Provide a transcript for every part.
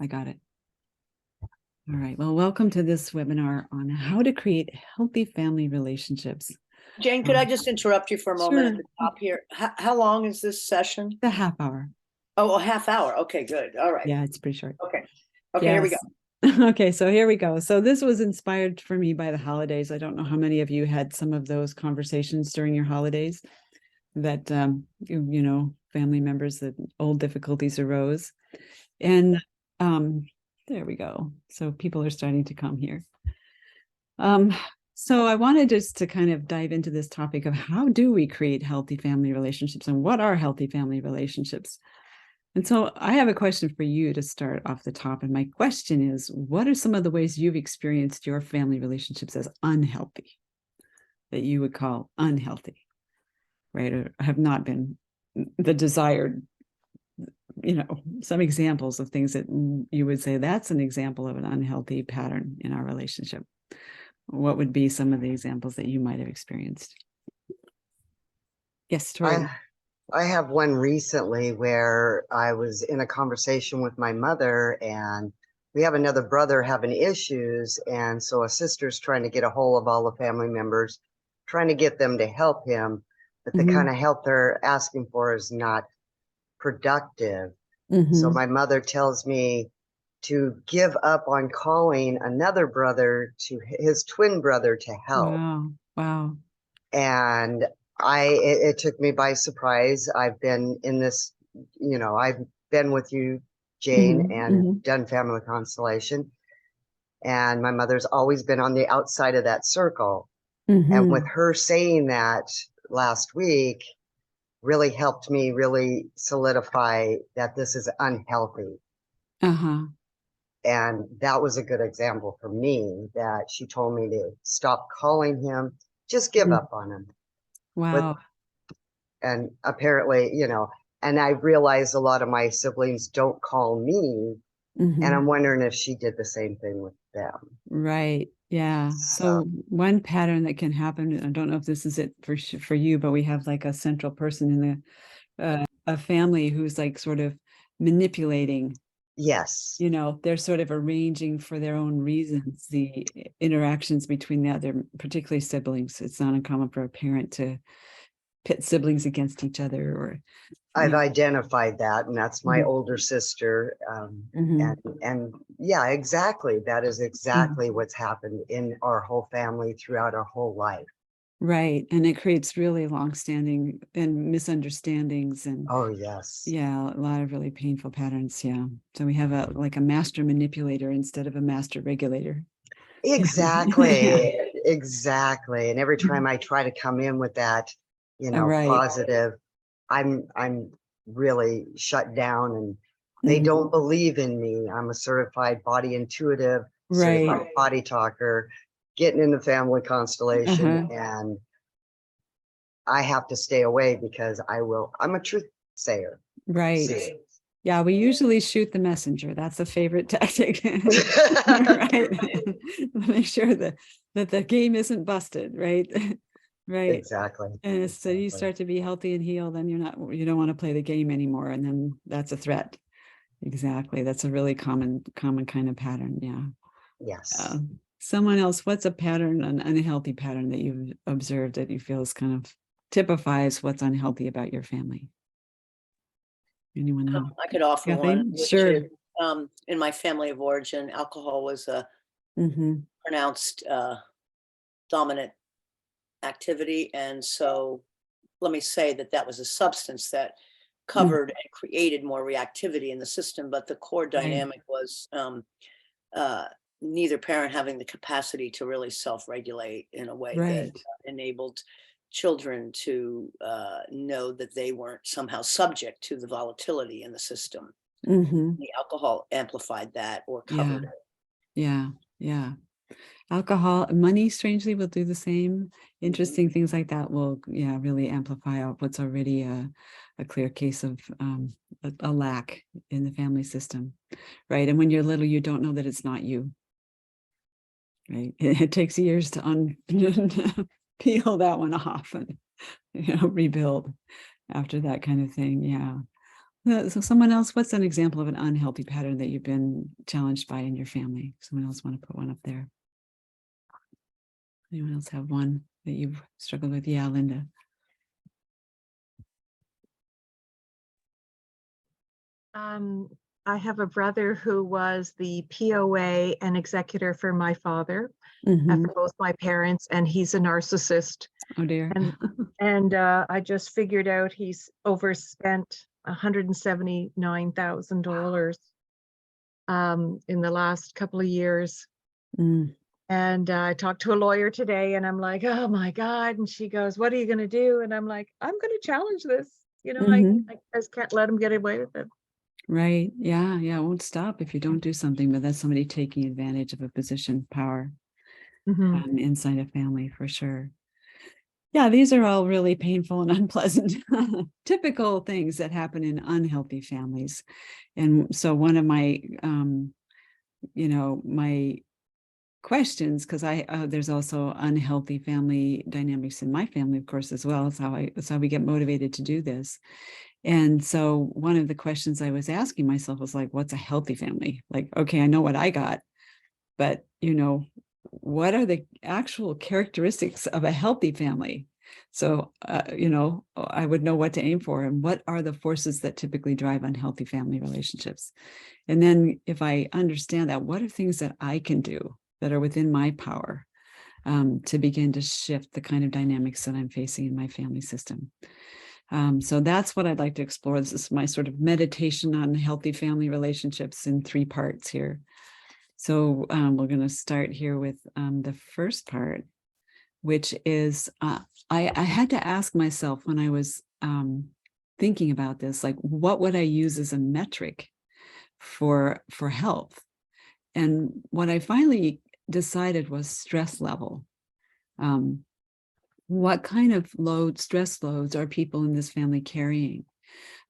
I got it. All right. Well, welcome to this webinar on how to create healthy family relationships. Jane, could I just interrupt you for a moment at Sure. the top here? How long is this session? The half hour. Oh, a half hour. Okay, good. All right. Yeah, it's pretty short. Okay. Okay, Here we go. Okay, so here we go. So this was inspired for me by the holidays. I don't know how many of you had some of those conversations during your holidays that, family members, that old difficulties arose. And there we go. So people are starting to come here. So I wanted just to kind of dive into this topic of how do we create healthy family relationships and what are healthy family relationships? And so I have a question for you to start off the top. And my question is, what are some of the ways you've experienced your family relationships as unhealthy, that you would call unhealthy, right? Or have not been the desired, some examples of things that you would say that's an example of an unhealthy pattern in our relationship. What would be some of the examples that you might have experienced? Yes, Tori. I have one recently where I was in a conversation with my mother, and we have another brother having issues. And so a sister's trying to get a hold of all the family members, trying to get them to help him. But the kind of help they're asking for is not productive. So my mother tells me to give up on calling another brother to his twin brother to help. Wow. And it took me by surprise. I've been in this, I've been with you, Jane, and done family constellation. And my mother's always been on the outside of that circle. And with her saying that last week really helped me really solidify that this is unhealthy. And that was a good example for me, that she told me to stop calling him, just give up on him. Wow. And apparently, and I realized a lot of my siblings don't call me. And I'm wondering if she did the same thing with them. Right. Yeah. So one pattern that can happen, I don't know if this is it for you, but we have like a central person in a family who's like sort of manipulating. Yes. They're sort of arranging for their own reasons the interactions between the other, particularly siblings. It's not uncommon for a parent to pit siblings against each other, or I've identified that, and that's my older sister. And yeah, exactly. That is exactly what's happened in our whole family throughout our whole life. Right. And it creates really longstanding and misunderstandings and oh yes. Yeah, a lot of really painful patterns. Yeah. So we have a master manipulator instead of a master regulator. Exactly. Exactly. And every time I try to come in with that, positive, I'm really shut down, and they don't believe in me. I'm a certified body intuitive, certified body talker, getting in the family constellation, and I have to stay away because I'm a truth sayer. Right. Yeah, we usually shoot the messenger. That's a favorite tactic. Right. Make sure that the game isn't busted, right? Right. Exactly. And so you start to be healthy and healed, then you don't want to play the game anymore. And then that's a threat. Exactly. That's a really common kind of pattern. Yeah. Yes. Someone else, what's a pattern, an unhealthy pattern that you've observed that you feel is kind of typifies what's unhealthy about your family? Anyone know? I could offer one. Sure. Which is, in my family of origin, alcohol was a pronounced dominant activity. And so let me say that was a substance that covered and created more reactivity in the system. But the core dynamic was neither parent having the capacity to really self-regulate in a way that enabled children to know that they weren't somehow subject to the volatility in the system. The alcohol amplified that or covered it. Yeah. Alcohol, money, strangely, will do the same. Interesting things like that will, really amplify what's already a clear case of a lack in the family system, right? And when you're little, you don't know that it's not you, right? It takes years to peel that one off and rebuild after that kind of thing. Yeah. So someone else, what's an example of an unhealthy pattern that you've been challenged by in your family? Someone else want to put one up there? Anyone else have one that you've struggled with? Yeah, Linda. I have a brother who was the POA and executor for my father Mhm. after both my parents, and he's a narcissist. Oh dear. And I just figured out he's overspent $179,000 in the last couple of years. Mm. And I talked to a lawyer today, and I'm like, oh my God. And she goes, what are you going to do? And I'm like, I'm going to challenge this. You know, Mhm. I just can't let him get away with it. Right. Yeah. Yeah. It won't stop if you don't do something, but that's somebody taking advantage of a position of power Mhm. inside a family for sure. Yeah, these are all really painful and unpleasant, typical things that happen in unhealthy families. And so one of my, my questions, because there's also unhealthy family dynamics in my family, of course, as well. That's how we get motivated to do this. And so one of the questions I was asking myself was like, what's a healthy family? Like, okay, I know what I got, but what are the actual characteristics of a healthy family? So, I would know what to aim for and what are the forces that typically drive unhealthy family relationships. And then if I understand that, what are things that I can do that are within my power to begin to shift the kind of dynamics that I'm facing in my family system? So that's what I'd like to explore. This is my sort of meditation on healthy family relationships in 3 parts here. So we're going to start here with the first part, which is I had to ask myself when I was thinking about this, like, what would I use as a metric for health? And what I finally decided was stress level. What kind of stress loads are people in this family carrying?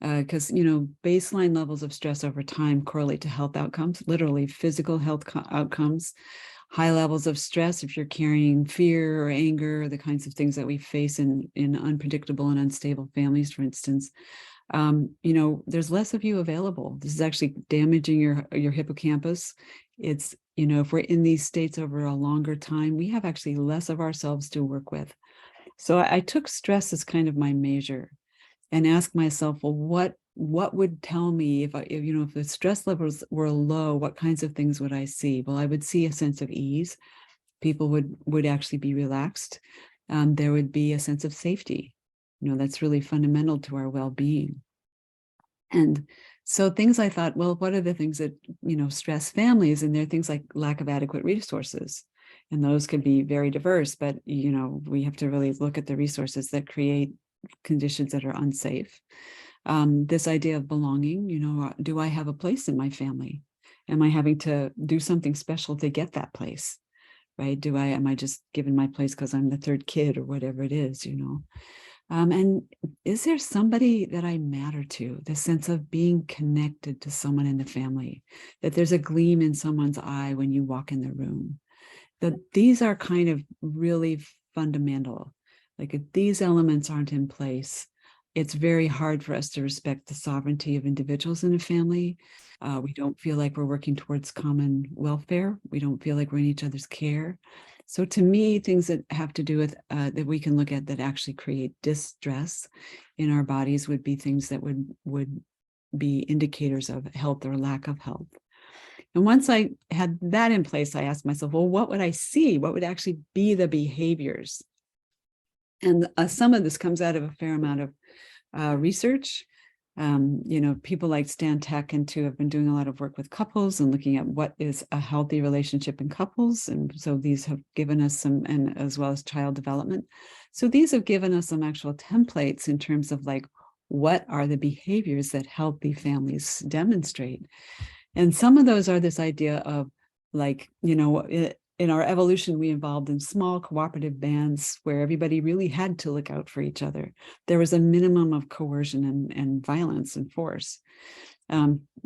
Because baseline levels of stress over time correlate to health outcomes, literally physical health outcomes. High levels of stress, if you're carrying fear or anger, the kinds of things that we face in unpredictable and unstable families, for instance, there's less of you available. This is actually damaging your hippocampus. It's, if we're in these states over a longer time, we have actually less of ourselves to work with. So I took stress as kind of my measure and ask myself, well, what would tell me if the stress levels were low, what kinds of things would I see? Well, I would see a sense of ease. People would actually be relaxed. There would be a sense of safety. That's really fundamental to our well-being. And so things I thought, well, what are the things that, stress families? And there are things like lack of adequate resources. And those could be very diverse, but, we have to really look at the resources that create conditions that are unsafe. This idea of belonging, do I have a place in my family? Am I having to do something special to get that place? Right? Am I just given my place because I'm the third kid or whatever it is, and is there somebody that I matter to? The sense of being connected to someone in the family, that there's a gleam in someone's eye when you walk in the room. That these are kind of really fundamental. Like if these elements aren't in place, it's very hard for us to respect the sovereignty of individuals in a family. We don't feel like we're working towards common welfare. We don't feel like we're in each other's care. So to me, things that have to do with that we can look at that actually create distress in our bodies would be things that would be indicators of health or lack of health. And once I had that in place, I asked myself, well, what would I see? What would actually be the behaviors? And some of this comes out of a fair amount of research. People like Stan Tech and have been doing a lot of work with couples and looking at what is a healthy relationship in couples. And so these have given us some, and as well as child development. So these have given us some actual templates in terms of like, what are the behaviors that healthy families demonstrate? And some of those are this idea of like, in our evolution, we evolved in small cooperative bands where everybody really had to look out for each other. There was a minimum of coercion and violence and force.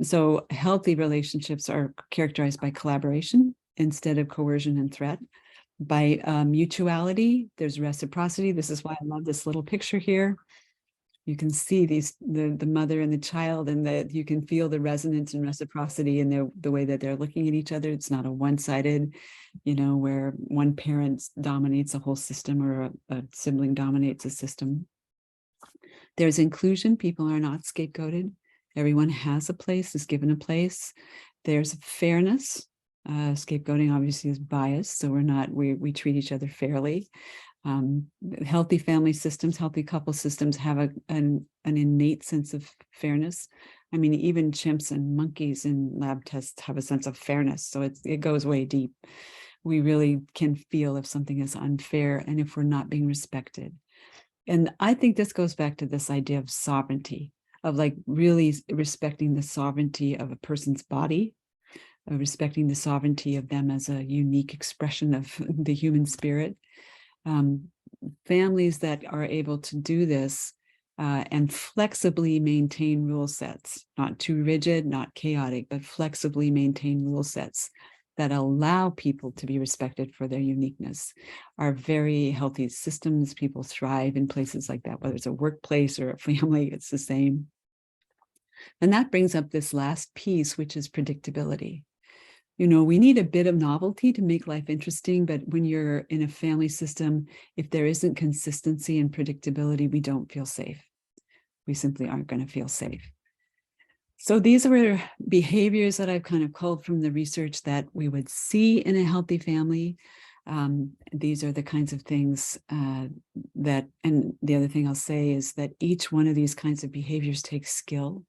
So healthy relationships are characterized by collaboration instead of coercion and threat. By mutuality, there's reciprocity. This is why I love this little picture here. You can see the mother and the child, and that you can feel the resonance and reciprocity in the way that they're looking at each other. It's not a one-sided, where one parent dominates a whole system, or a sibling dominates a system. There's inclusion. People are not scapegoated. Everyone has a place, is given a place. There's fairness. Scapegoating obviously is bias, so we treat each other fairly. Healthy family systems, healthy couple systems have an innate sense of fairness. I mean, even chimps and monkeys in lab tests have a sense of fairness, so it goes way deep. We really can feel if something is unfair and if we're not being respected. And I think this goes back to this idea of sovereignty, of like really respecting the sovereignty of a person's body, respecting the sovereignty of them as a unique expression of the human spirit. Families that are able to do this and flexibly maintain rule sets, not too rigid, not chaotic, but flexibly maintain rule sets that allow people to be respected for their uniqueness, are very healthy systems. People thrive in places like that, whether it's a workplace or a family, it's the same. And that brings up this last piece, which is predictability. We need a bit of novelty to make life interesting, but when you're in a family system, if there isn't consistency and predictability, we don't feel safe. We simply aren't going to feel safe. So these are behaviors that I've kind of culled from the research that we would see in a healthy family. These are the kinds of things and the other thing I'll say is that each one of these kinds of behaviors takes skill.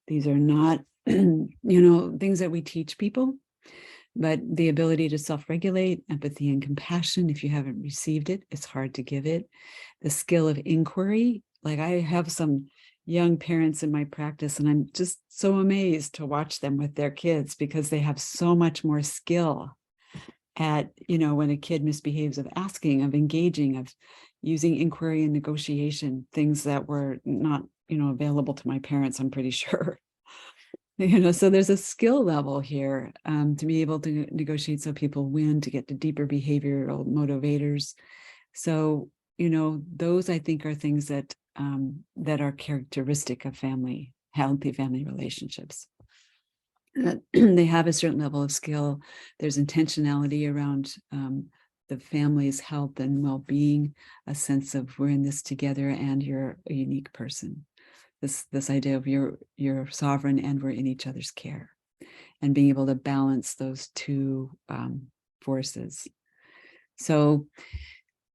These are not things that we teach people, but the ability to self-regulate, empathy and compassion, if you haven't received it, it's hard to give it. The skill of inquiry, like I have some young parents in my practice, and I'm just so amazed to watch them with their kids because they have so much more skill at, when a kid misbehaves, of asking, of engaging, of using inquiry and negotiation, things that were not, available to my parents, I'm pretty sure. So there's a skill level here to be able to negotiate so people win, to get to deeper behavioral motivators. So, those I think are things that that are characteristic of healthy family relationships. They have a certain level of skill. There's intentionality around the family's health and well-being, a sense of we're in this together and you're a unique person. This idea of you're sovereign and we're in each other's care, and being able to balance those two forces. So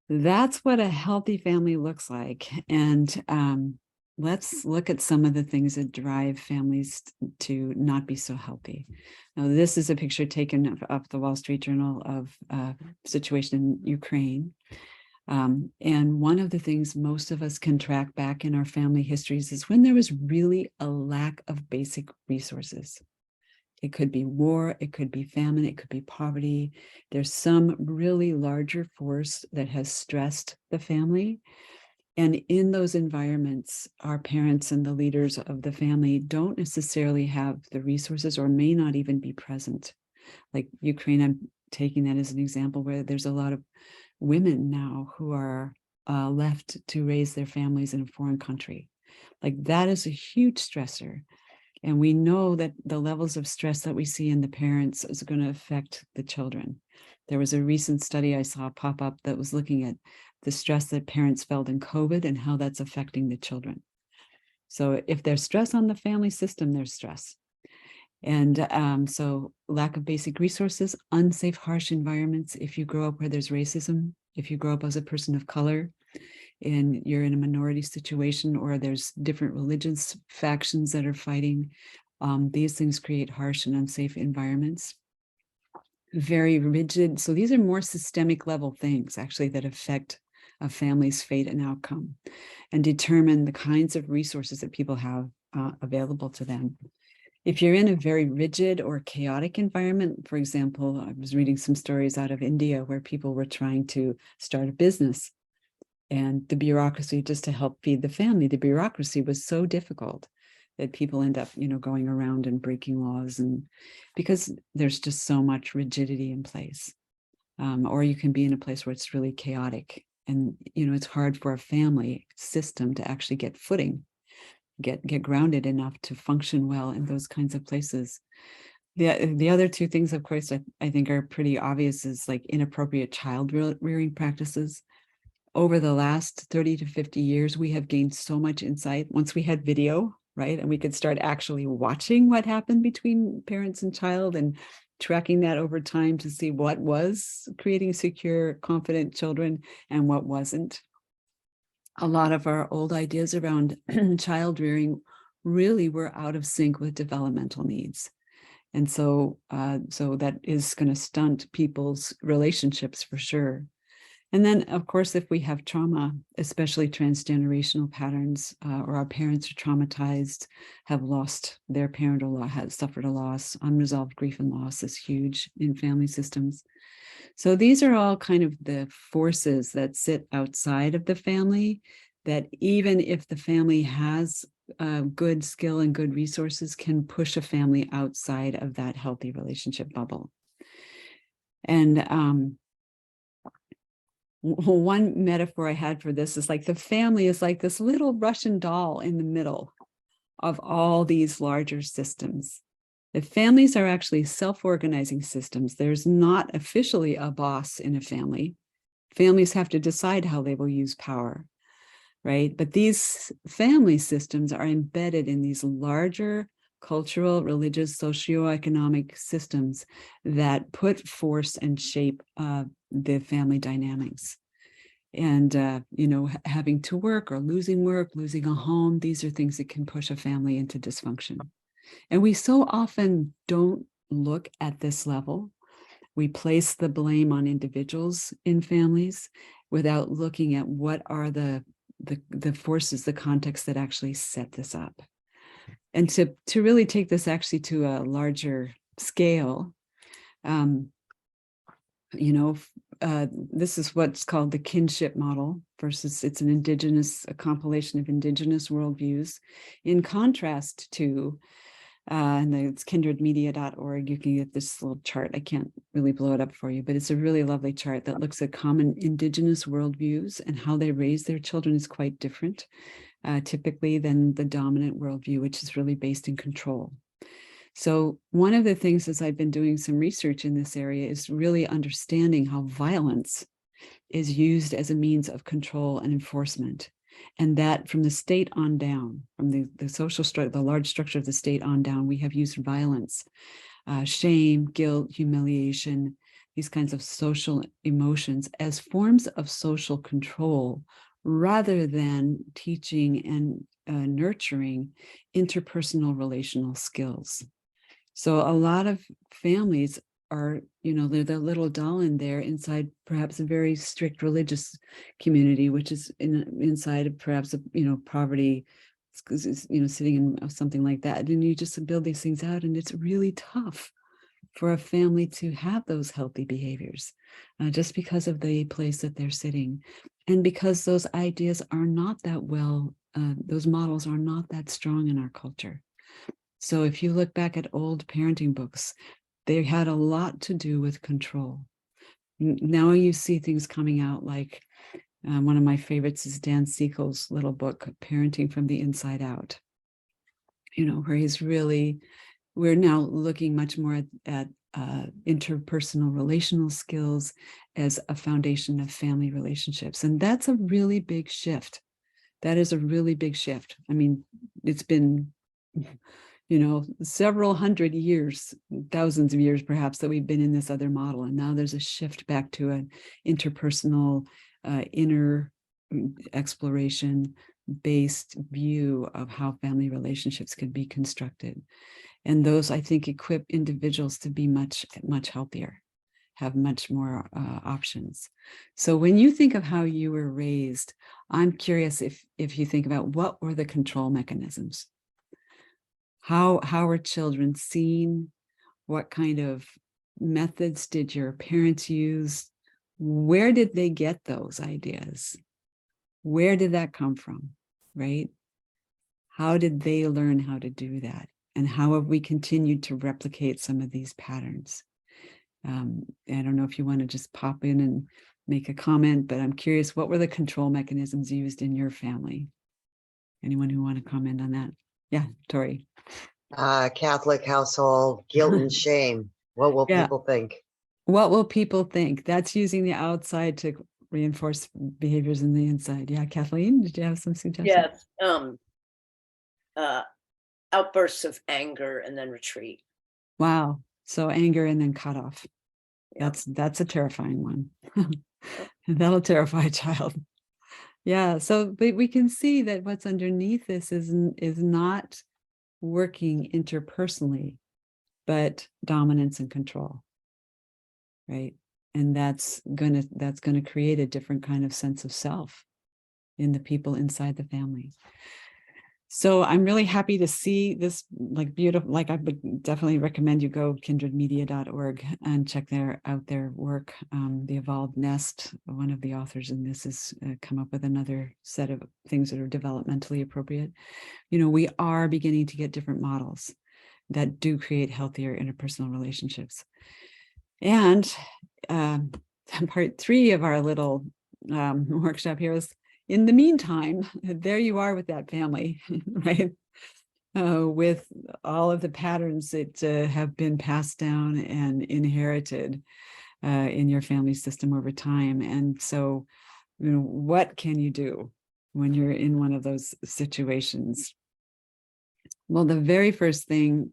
that's what a healthy family looks like. And let's look at some of the things that drive families to not be so healthy. Now, this is a picture taken of the Wall Street Journal of a situation in Ukraine. And one of the things most of us can track back in our family histories is when there was really a lack of basic resources. It could be war, it could be famine, it could be poverty. There's some really larger force that has stressed the family. And in those environments, our parents and the leaders of the family don't necessarily have the resources, or may not even be present. Like Ukraine, I'm taking that as an example, where there's a lot of women now who are left to raise their families in a foreign country. Like that is a huge stressor. And we know that the levels of stress that we see in the parents is going to affect the children. There was a recent study I saw pop up that was looking at the stress that parents felt in COVID and how that's affecting the children. So if there's stress on the family system, there's stress. And so lack of basic resources, unsafe, harsh environments. If you grow up where there's racism, if you grow up as a person of color and you're in a minority situation, or there's different religious factions that are fighting, these things create harsh and unsafe environments. Very rigid. So these are more systemic level things actually that affect a family's fate and outcome, and determine the kinds of resources that people have available to them. If you're in a very rigid or chaotic environment, for example, I was reading some stories out of India where people were trying to start a business, and the bureaucracy, just to help feed the family, the bureaucracy was so difficult that people end up, going around and breaking laws, and because there's just so much rigidity in place. Or you can be in a place where it's really chaotic it's hard for a family system to actually get footing, get grounded enough to function well in those kinds of places. The other two things, of course, I think are pretty obvious, is like inappropriate child rearing practices. Over the last 30 to 50 years, we have gained so much insight once we had video, right? And we could start actually watching what happened between parents and child and tracking that over time to see what was creating secure, confident children and what wasn't. A lot of our old ideas around child rearing really were out of sync with developmental needs. And so that is going to stunt people's relationships for sure. And then, of course, if we have trauma, especially transgenerational patterns, or our parents are traumatized, have lost their parent or have suffered a loss, unresolved grief and loss is huge in family systems. So these are all kind of the forces that sit outside of the family, that even if the family has good skill and good resources, can push a family outside of that healthy relationship bubble. And one metaphor I had for this is like the family is like this little Russian doll in the middle of all these larger systems. The families are actually self-organizing systems. There's not officially a boss in a family. Families have to decide how they will use power, right? But these family systems are embedded in these larger cultural, religious, socioeconomic systems that put force and shape the family dynamics. And, having to work or losing a home, these are things that can push a family into dysfunction. And we so often don't look at this level. We place the blame on individuals in families without looking at what are the forces, the context that actually set this up. And to really take this actually to a larger scale, this is what's called the kinship model versus it's a compilation of indigenous worldviews, in contrast to, and it's kindredmedia.org. You can get this little chart. I can't really blow it up for you, but it's a really lovely chart that looks at common indigenous worldviews, and how they raise their children is quite different, typically, than the dominant worldview, which is really based in control. So one of the things, as I've been doing some research in this area, is really understanding how violence is used as a means of control and enforcement. And that from the state on down, from the social structure, the large structure of the state on down, we have used violence, shame, guilt, humiliation, these kinds of social emotions as forms of social control, rather than teaching and nurturing interpersonal relational skills. So a lot of families are, they're the little doll in there inside perhaps a very strict religious community, which is inside of perhaps poverty, sitting in something like that. And you just build these things out, and it's really tough for a family to have those healthy behaviors, just because of the place that they're sitting, and because those ideas are not that well, those models are not that strong in our culture. So if you look back at old parenting books, they had a lot to do with control. Now you see things coming out like, one of my favorites is Dan Siegel's little book, Parenting from the Inside Out, where we're now looking much more at interpersonal relational skills as a foundation of family relationships. And that's a really big shift. That is a really big shift. I mean, it's been several hundred years, thousands of years perhaps, that we've been in this other model. And now there's a shift back to an interpersonal, inner exploration based view of how family relationships can be constructed. And those, I think, equip individuals to be much, much healthier, have much more options. So when you think of how you were raised, I'm curious if you think about what were the control mechanisms. How were children seen? What kind of methods did your parents use? Where did they get those ideas? Where did that come from, right? How did they learn how to do that? And how have we continued to replicate some of these patterns? I don't know if you want to just pop in and make a comment, but I'm curious, what were the control mechanisms used in your family? Anyone who want to comment on that? Yeah, Tori. Catholic household, guilt and shame. What will Yeah. people think? What will people think? That's using the outside to reinforce behaviors in the inside. Yeah, Kathleen, did you have some suggestions? Yeah. Outbursts of anger and then retreat. Wow. So anger and then cut off. Yeah. That's a terrifying one. That'll terrify a child. Yeah. So, but we can see that what's underneath this is not working interpersonally, but dominance and control. Right. And that's gonna create a different kind of sense of self in the people inside the family. So I'm really happy to see this, like, beautiful, like, I would definitely recommend you go kindredmedia.org and check out their work. The Evolved Nest, one of the authors in this, has come up with another set of things that are developmentally appropriate. We are beginning to get different models that do create healthier interpersonal relationships. And part 3 of our little workshop here is, in the meantime, there you are with that family, right? With all of the patterns that have been passed down and inherited in your family system over time. And so, what can you do when you're in one of those situations? Well, the very first thing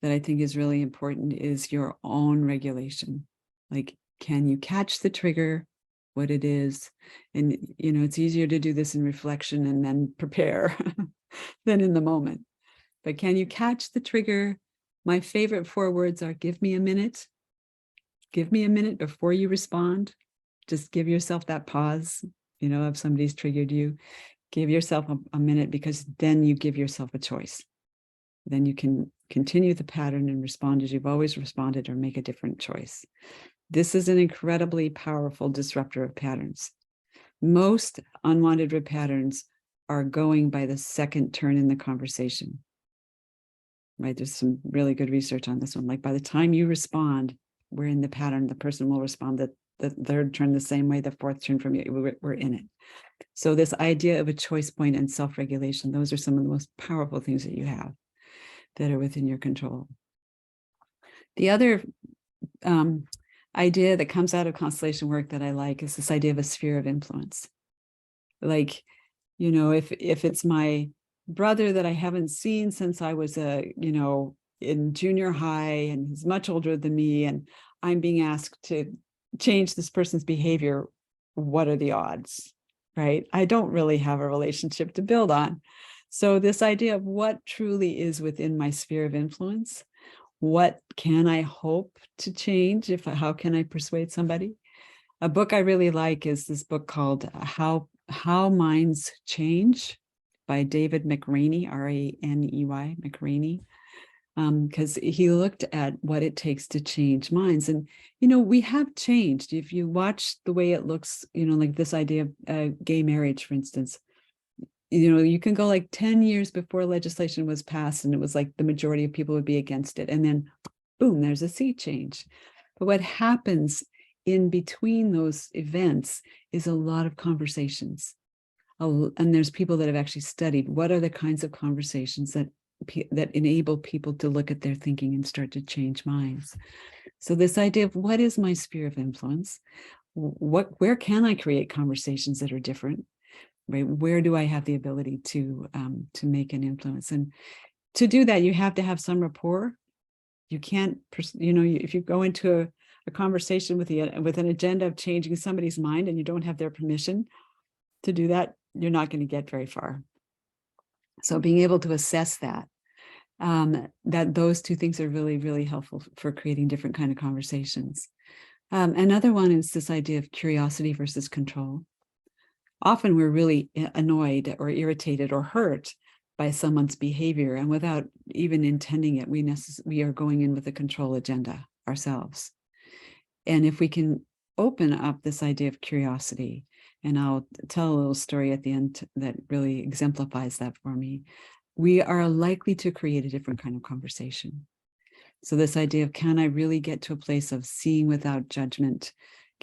that I think is really important is your own regulation. Like, can you catch the trigger, what it is? And, it's easier to do this in reflection and then prepare than in the moment. But can you catch the trigger? My favorite 4 words are: give me a minute. Give me a minute before you respond. Just give yourself that pause. If somebody's triggered you, give yourself a minute, because then you give yourself a choice. Then you can continue the pattern and respond as you've always responded, or make a different choice. This is an incredibly powerful disruptor of patterns. Most unwanted patterns are going by the second turn in the conversation. Right? There's some really good research on this one. Like, by the time you respond, we're in the pattern. The person will respond the third turn the same way, the fourth turn from you, we're in it. So this idea of a choice point and self-regulation, those are some of the most powerful things that you have that are within your control. The other idea that comes out of constellation work that I like is this idea of a sphere of influence. Like, if it's my brother that I haven't seen since I was in junior high, and he's much older than me, and I'm being asked to change this person's behavior, what are the odds, right? I don't really have a relationship to build on. So this idea of what truly is within my sphere of influence, what can I hope to change? How can I persuade somebody? A book I really like is this book called How Minds Change by David McRaney, R-A-N-E-Y, McRaney, because he looked at what it takes to change minds. And, we have changed. If you watch the way it looks, like this idea of gay marriage, for instance, you can go like 10 years before legislation was passed, and it was like the majority of people would be against it. And then, boom, there's a sea change. But what happens in between those events is a lot of conversations. And there's people that have actually studied what are the kinds of conversations that enable people to look at their thinking and start to change minds. So this idea of what is my sphere of influence? Where can I create conversations that are different? Right? Where do I have the ability to make an influence? And to do that, you have to have some rapport. You can't, if you go into a conversation with an agenda of changing somebody's mind and you don't have their permission to do that, you're not going to get very far. So being able to assess that those 2 things are really, really helpful for creating different kind of conversations. Another one is this idea of curiosity versus control. Often we're really annoyed or irritated or hurt by someone's behavior, and without even intending it, we are going in with a control agenda ourselves. And if we can open up this idea of curiosity, and I'll tell a little story at the end that really exemplifies that for me, we are likely to create a different kind of conversation. So this idea of, can I really get to a place of seeing without judgment?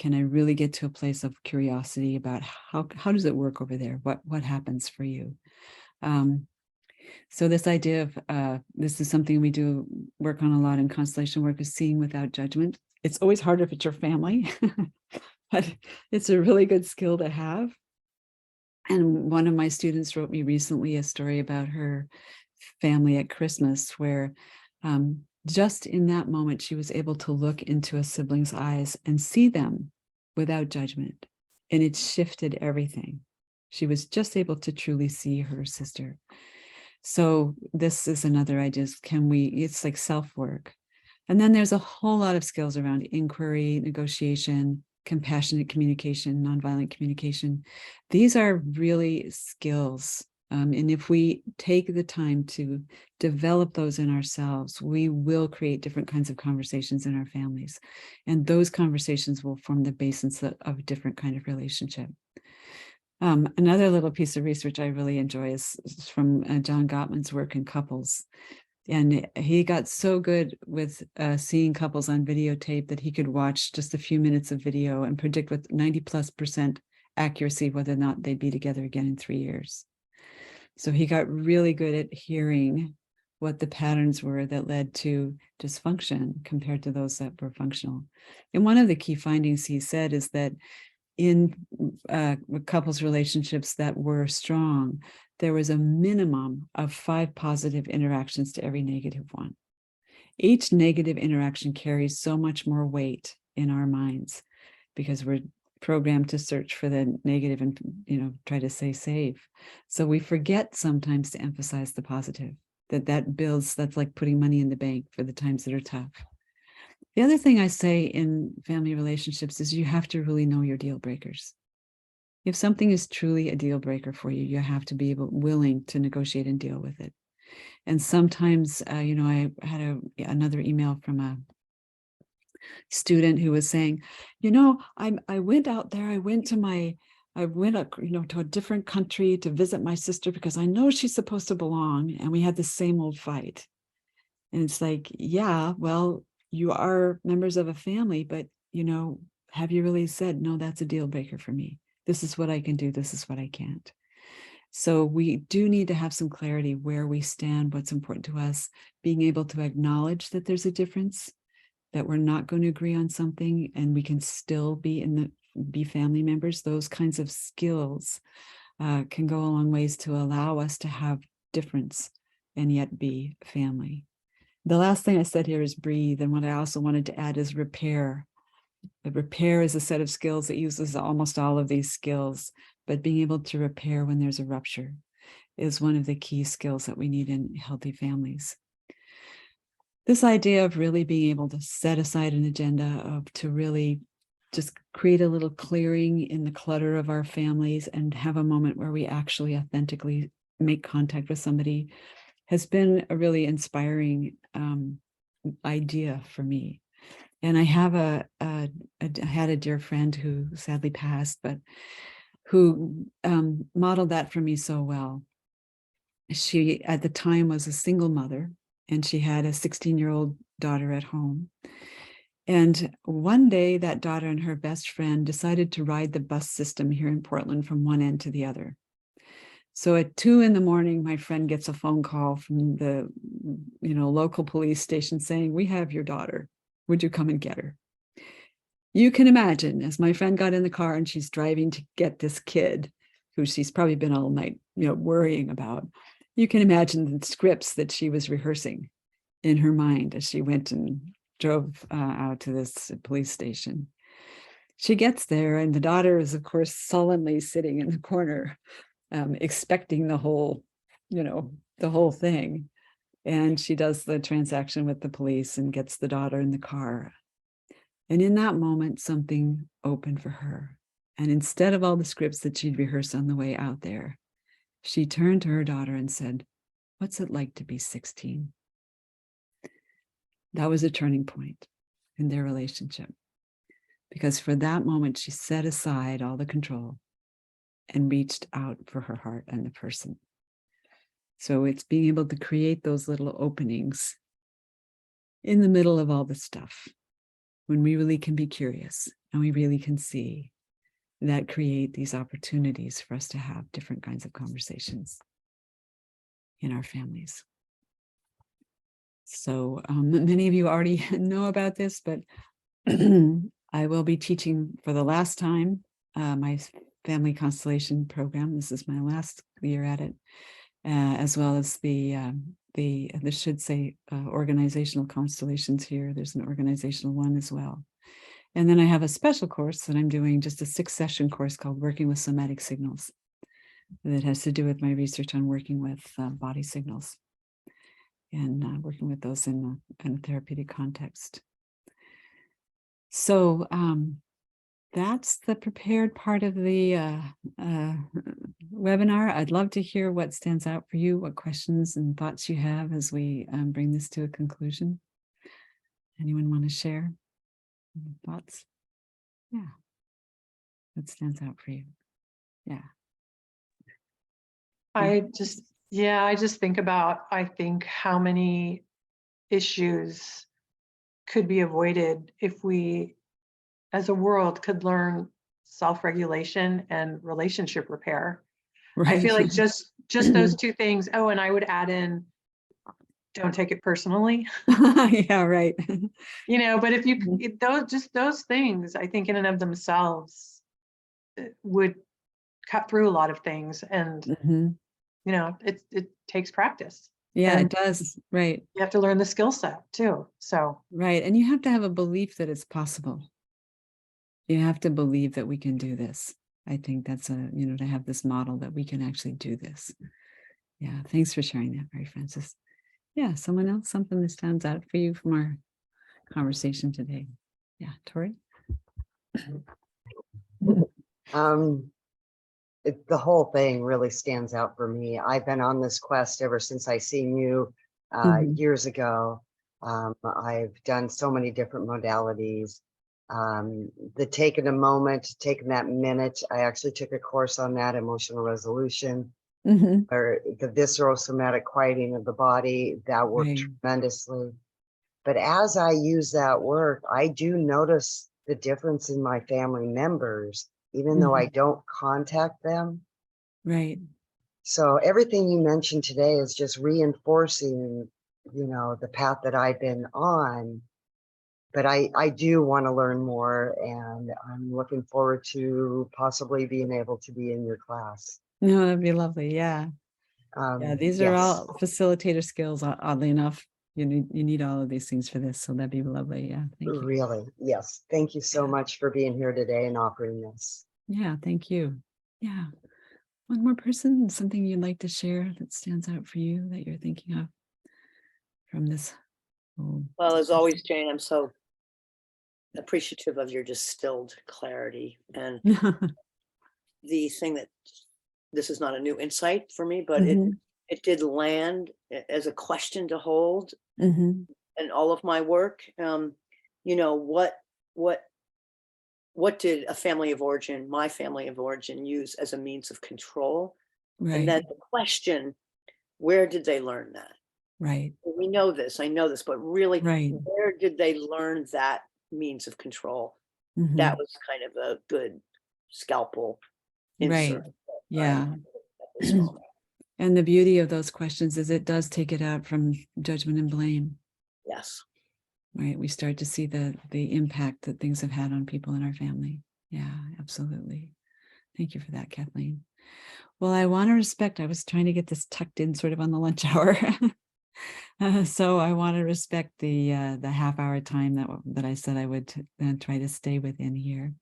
can I really get to a place of curiosity about how does it work over there? What happens for you? So this idea of this is something we do work on a lot in constellation work, is seeing without judgment. It's always harder if it's your family, but it's a really good skill to have. And one of my students wrote me recently a story about her family at Christmas, where just in that moment, she was able to look into a sibling's eyes and see them without judgment. And it shifted everything. She was just able to truly see her sister. So this is another idea. It's like self-work. And then there's a whole lot of skills around inquiry, negotiation, compassionate communication, nonviolent communication. These are really skills. And if we take the time to develop those in ourselves, we will create different kinds of conversations in our families. And those conversations will form the basis of a different kind of relationship. Another little piece of research I really enjoy is from John Gottman's work in couples. And he got so good with seeing couples on videotape that he could watch just a few minutes of video and predict with 90+% accuracy whether or not they'd be together again in 3 years. So he got really good at hearing what the patterns were that led to dysfunction compared to those that were functional. And one of the key findings he said is that in couples relationships that were strong, there was a minimum of 5 positive interactions to every negative one. Each negative interaction carries so much more weight in our minds because we're programmed to search for the negative and, try to stay safe. So we forget sometimes to emphasize the positive, that builds, that's like putting money in the bank for the times that are tough. The other thing I say in family relationships is you have to really know your deal breakers. If something is truly a deal breaker for you, you have to be willing to negotiate and deal with it. And sometimes, I had another email from a student who was saying, I went out there, I went to a different country to visit my sister because I know she's supposed to belong, and we had the same old fight. And it's like, yeah, well, you are members of a family, but, have you really said, no, that's a deal breaker for me. This is what I can do. This is what I can't. So we do need to have some clarity where we stand, what's important to us, being able to acknowledge that there's a difference, that we're not going to agree on something, and we can still be family members. Those kinds of skills can go a long ways to allow us to have difference and yet be family. The last thing I said here is breathe. And what I also wanted to add is repair. The repair is a set of skills that uses almost all of these skills, but being able to repair when there's a rupture is one of the key skills that we need in healthy families. This idea of really being able to set aside an agenda to really just create a little clearing in the clutter of our families and have a moment where we actually authentically make contact with somebody has been a really inspiring idea for me. And I have had a dear friend who sadly passed, but who modeled that for me so well. She, at the time, was a single mother, and she had a 16-year-old daughter at home. And one day, that daughter and her best friend decided to ride the bus system here in Portland from one end to the other. So at 2 a.m, my friend gets a phone call from the local police station saying, "We have your daughter. Would you come and get her?" You can imagine, as my friend got in the car and she's driving to get this kid, who she's probably been all night, worrying about, you can imagine the scripts that she was rehearsing in her mind as she went and drove out to this police station. She gets there, and the daughter is, of course, sullenly sitting in the corner, expecting the whole thing. And she does the transaction with the police and gets the daughter in the car. And in that moment, something opened for her. And instead of all the scripts that she'd rehearsed on the way out there, she turned to her daughter and said, "What's it like to be 16? That was a turning point in their relationship. Because for that moment, she set aside all the control and reached out for her heart and the person. So it's being able to create those little openings in the middle of all the stuff, when we really can be curious and we really can see, that create these opportunities for us to have different kinds of conversations in our families. So many of you already know about this, but I will be teaching for the last time my family constellation program. This is my last year at it, as well as this should say organizational constellations here. There's an organizational one as well. And then I have a special course that I'm doing, just a 6-session course called Working with Somatic Signals, that has to do with my research on working with body signals and working with those in a therapeutic context. So that's the prepared part of the webinar. I'd love to hear what stands out for you, what questions and thoughts you have as we bring this to a conclusion. Anyone want to share thoughts? Yeah. What stands out for you? Yeah. I just think about, I think how many issues could be avoided if we, as a world, could learn self-regulation and relationship repair. Right. I feel like just those two things. Oh, and I would add in, don't take it personally. Yeah, right. You know, but if you, those things, I think in and of themselves would cut through a lot of things. And, you know, it takes practice. Yeah, And it does. Right. you have to learn the skill set too. So. Right. And you have to have a belief that it's possible. You have to believe that we can do this. I think that's to have this model that we can actually do this. Yeah. Thanks for sharing that, Mary Frances. Yeah. Someone else, something that stands out for you from our conversation today. Yeah. Tori? The whole thing really stands out for me. I've been on this quest ever since I seen you years ago. I've done so many different modalities. The taking a moment, taking that minute. I actually took a course on that, emotional resolution, or the visceral somatic quieting of the body. That worked tremendously. But as I use that work, I do notice the difference in my family members, even though I don't contact them. Right. So everything you mentioned today is just reinforcing, the path that I've been on. But I do want to learn more, and I'm looking forward to possibly being able to be in your class. No, that'd be lovely. Yeah. Yeah, these are all facilitator skills, oddly enough. You need all of these things for this, so that'd be lovely. Yeah, thank you. Really, yes. Thank you so much for being here today and offering this. Yeah, thank you. Yeah. One more person, something you'd like to share that stands out for you that you're thinking of from this? Well, as always, Jane, I'm so appreciative of your distilled clarity, and the thing that this is not a new insight for me, but it did land as a question to hold in all of my work. What did a family of origin, my family of origin, use as a means of control? Right. And then the question, where did they learn that? Right. We know this, I know this, but really, right. Where did they learn that means of control? That was kind of a good scalpel insert. Right. Yeah. And the beauty of those questions is it does take it out from judgment and blame. Yes. Right. We start to see the impact that things have had on people in our family. Yeah, absolutely. Thank you for that, Kathleen. Well, I want to respect, I was trying to get this tucked in sort of on the lunch hour. So I want to respect the half-hour time that I said I would try to stay within here.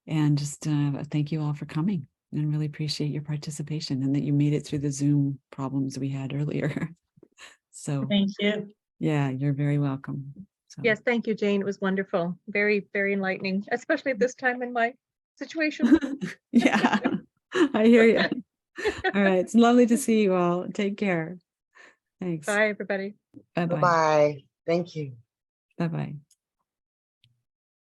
And just thank you all for coming, and really appreciate your participation and that you made it through the Zoom problems we had earlier. So thank you. Yeah, you're very welcome. So. Yes, thank you, Jane. It was wonderful. Very, very enlightening, especially at this time in my situation. Yeah, I hear you. All right. It's lovely to see you all. Take care. Thanks. Bye, everybody. Bye-bye. Bye-bye. Thank you. Bye-bye.